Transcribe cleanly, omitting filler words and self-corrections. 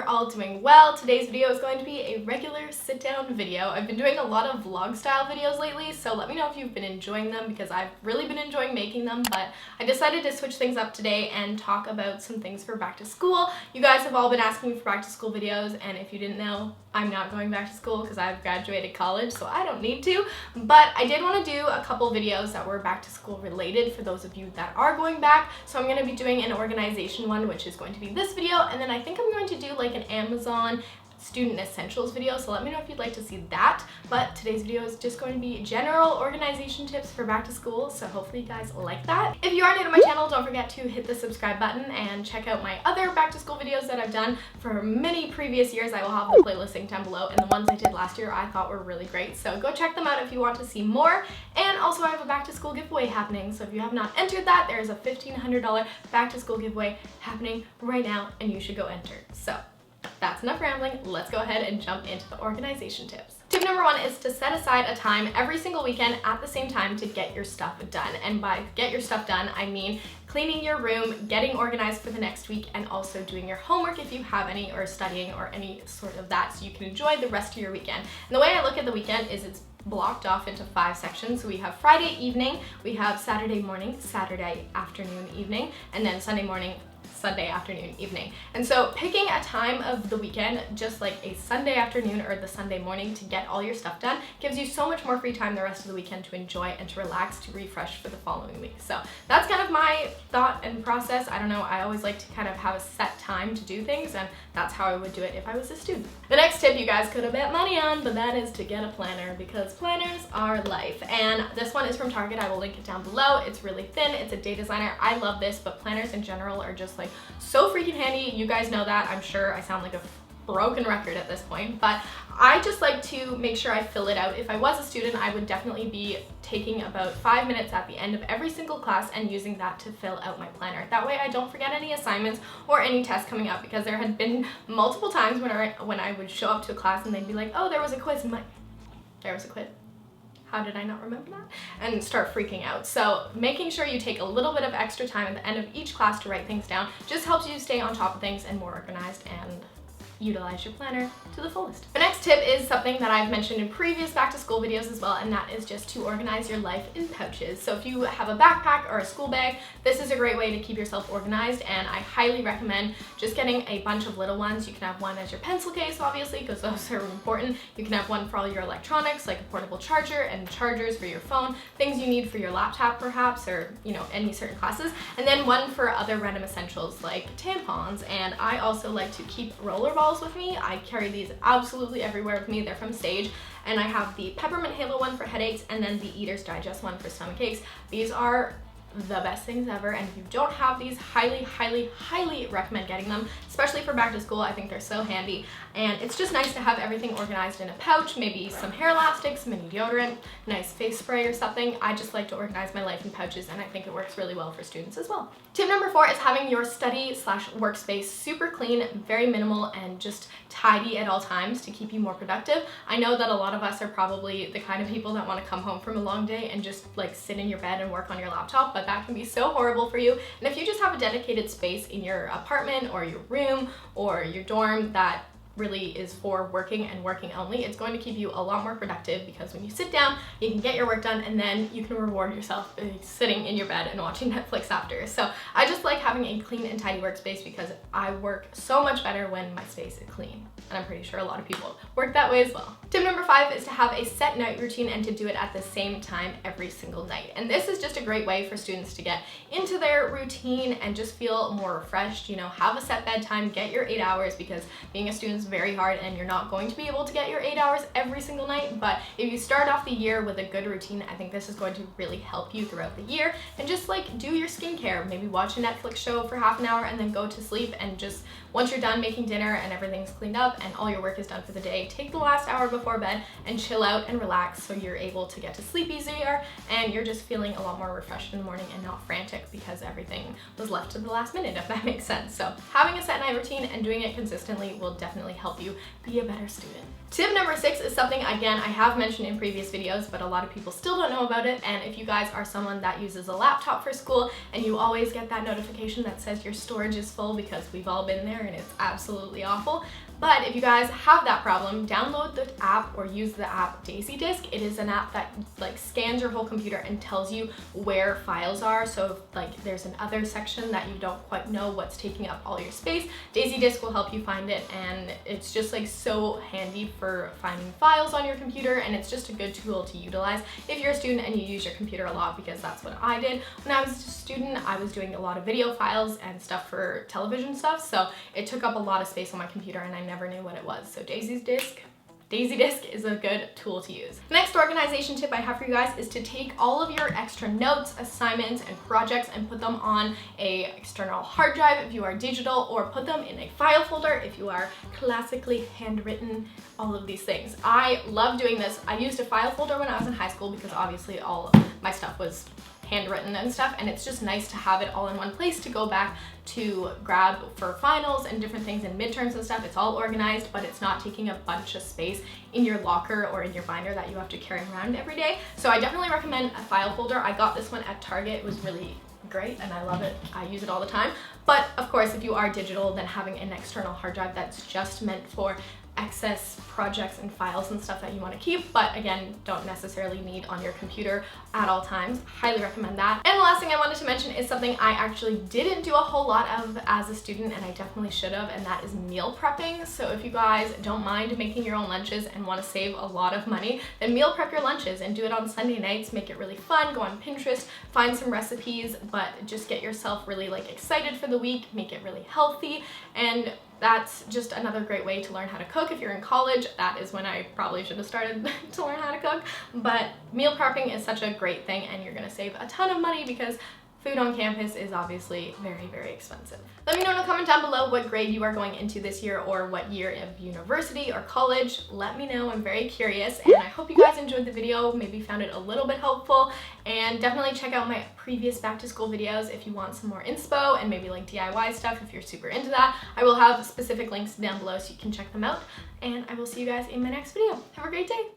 All doing well. Today's video is going to be a regular sit-down video. I've been doing a lot of vlog style videos lately, so let me know if you've been enjoying them because I've really been enjoying making them, but I decided to switch things up today and talk about some things for back to school. You guys have all been asking me for back to school videos, and if you didn't know, I'm not going back to school because I've graduated college, so I don't need to, but I did want to do a couple videos that were back to school related for those of you that are going back. So I'm going to be doing an organization one, which is going to be this video, and then I think I'm going to do like an Amazon student essentials video, so let me know if you'd like to see that. But today's video is just going to be general organization tips for back to school, so hopefully you guys like that. If you are new to my channel, don't forget to hit the subscribe button and check out my other back to school videos that I've done for many previous years. I will have the playlist linked down below, and the ones I did last year I thought were really great, so go check them out if you want to see more. And also I have a back to school giveaway happening, so if you have not entered that, there is a $1,500 back to school giveaway happening right now, and you should go enter. So that's enough rambling. Let's go ahead and jump into the organization tips. Tip number one is to set aside a time every single weekend at the same time to get your stuff done. And by get your stuff done, I mean cleaning your room, getting organized for the next week, and also doing your homework if you have any, or studying, or any sort of that, so you can enjoy the rest of your weekend. And the way I look at the weekend is it's blocked off into 5 sections. So we have Friday evening, we have Saturday morning, Saturday afternoon, evening, and then Sunday morning, Sunday afternoon, evening. And so picking a time of the weekend, just like a Sunday afternoon or the Sunday morning, to get all your stuff done gives you so much more free time the rest of the weekend to enjoy and to relax, to refresh for the following week. So that's kind of my thought and process. I don't know, I always like to kind of have a set time to do things, and that's how I would do it if I was a student. The next tip you guys could have bet money on, but that is to get a planner, because planners are life. And this one is from Target. I will link it down below. It's really thin. It's a day designer. I love this, but planners in general are just like so freaking handy. You guys know that. I'm sure I sound like a broken record at this point, but I just like to make sure I fill it out. If I was a student, I would definitely be taking about 5 minutes at the end of every single class and using that to fill out my planner. That way I don't forget any assignments or any tests coming up, because there had been multiple times when I would show up to a class and they'd be like, oh, there was a quiz. There was a quiz. How did I not remember that? And start freaking out. So making sure you take a little bit of extra time at the end of each class to write things down just helps you stay on top of things and more organized and utilize your planner to the fullest. The next tip is something that I've mentioned in previous back to school videos as well, and that is just to organize your life in pouches. So if you have a backpack or a school bag, this is a great way to keep yourself organized, and I highly recommend just getting a bunch of little ones. You can have one as your pencil case, obviously, because those are important. You can have one for all your electronics, like a portable charger and chargers for your phone, things you need for your laptop perhaps, or any certain classes, and then one for other random essentials like tampons. And I also like to keep roller balls with me. I carry these absolutely everywhere with me. They're from Stage, and I have the Peppermint Halo one for headaches, and then the Eater's Digest one for stomach aches. These are the best things ever, and if you don't have these, highly recommend getting them, especially for back to school. I think they're so handy, and it's just nice to have everything organized in a pouch, maybe some hair elastics, mini deodorant, nice face spray or something. I just like to organize my life in pouches, and I think it works really well for students as well. Tip number 4 is having your study/workspace super clean, very minimal, and just tidy at all times to keep you more productive. I know that a lot of us are probably the kind of people that want to come home from a long day and just like sit in your bed and work on your laptop, but that can be so horrible for you. And if you just have a dedicated space in your apartment or your room or your dorm that really is for working and working only, it's going to keep you a lot more productive, because when you sit down, you can get your work done, and then you can reward yourself sitting in your bed and watching Netflix after. So I just like having a clean and tidy workspace, because I work so much better when my space is clean. And I'm pretty sure a lot of people work that way as well. Tip number 5 is to have a set night routine and to do it at the same time every single night. And this is just a great way for students to get into their routine and just feel more refreshed. Have a set bedtime, get your 8 hours, because being a student is very hard and you're not going to be able to get your 8 hours every single night. But if you start off the year with a good routine, I think this is going to really help you throughout the year. And just like do your skincare, maybe watch a Netflix show for half an hour and then go to sleep, and just once you're done making dinner and everything's cleaned up and all your work is done for the day, take the last hour before bed and chill out and relax, so you're able to get to sleep easier and you're just feeling a lot more refreshed in the morning and not frantic because everything was left to the last minute, if that makes sense. So having a set night routine and doing it consistently will definitely help you be a better student. Tip number 6 is something, again, I have mentioned in previous videos, but a lot of people still don't know about it. And if you guys are someone that uses a laptop for school and you always get that notification that says your storage is full, because we've all been there and it's absolutely awful. But if you guys have that problem, download the app or use the app Daisy Disk. It is an app that like scans your whole computer and tells you where files are. So if, like, there's an other section that you don't quite know what's taking up all your space, Daisy Disk will help you find it, and it's just like so handy for finding files on your computer, and it's just a good tool to utilize if you're a student and you use your computer a lot, because that's what I did. When I was a student, I was doing a lot of video files and stuff for television stuff, so it took up a lot of space on my computer and I never knew what it was. So Daisy Disk is a good tool to use. The next organization tip I have for you guys is to take all of your extra notes, assignments, and projects and put them on a external hard drive if you are digital, or put them in a file folder if you are classically handwritten, all of these things. I love doing this. I used a file folder when I was in high school because obviously all of my stuff was handwritten and stuff, and it's just nice to have it all in one place to go back to grab for finals and different things and midterms and stuff. It's all organized, but it's not taking a bunch of space in your locker or in your binder that you have to carry around every day. So I definitely recommend a file folder. I got this one at Target. It was really great and I love it. I use it all the time. But of course, if you are digital, then having an external hard drive that's just meant for excess projects and files and stuff that you want to keep, but again, don't necessarily need on your computer at all times. Highly recommend that. And the last thing I wanted to mention is something I actually didn't do a whole lot of as a student, and I definitely should have, and that is meal prepping. So if you guys don't mind making your own lunches and want to save a lot of money, then meal prep your lunches and do it on Sunday nights. Make it really fun. Go on Pinterest, find some recipes, but just get yourself really like excited for the week, make it really healthy, and that's just another great way to learn how to cook. If you're in college, that is when I probably should have started to learn how to cook. But meal prepping is such a great thing, and you're gonna save a ton of money because food on campus is obviously very, very expensive. Let me know in the comment down below what grade you are going into this year, or what year of university or college. Let me know, I'm very curious, and I hope you guys enjoyed the video, maybe found it a little bit helpful, and definitely check out my previous back to school videos if you want some more inspo and maybe like DIY stuff if you're super into that. I will have specific links down below so you can check them out, and I will see you guys in my next video. Have a great day.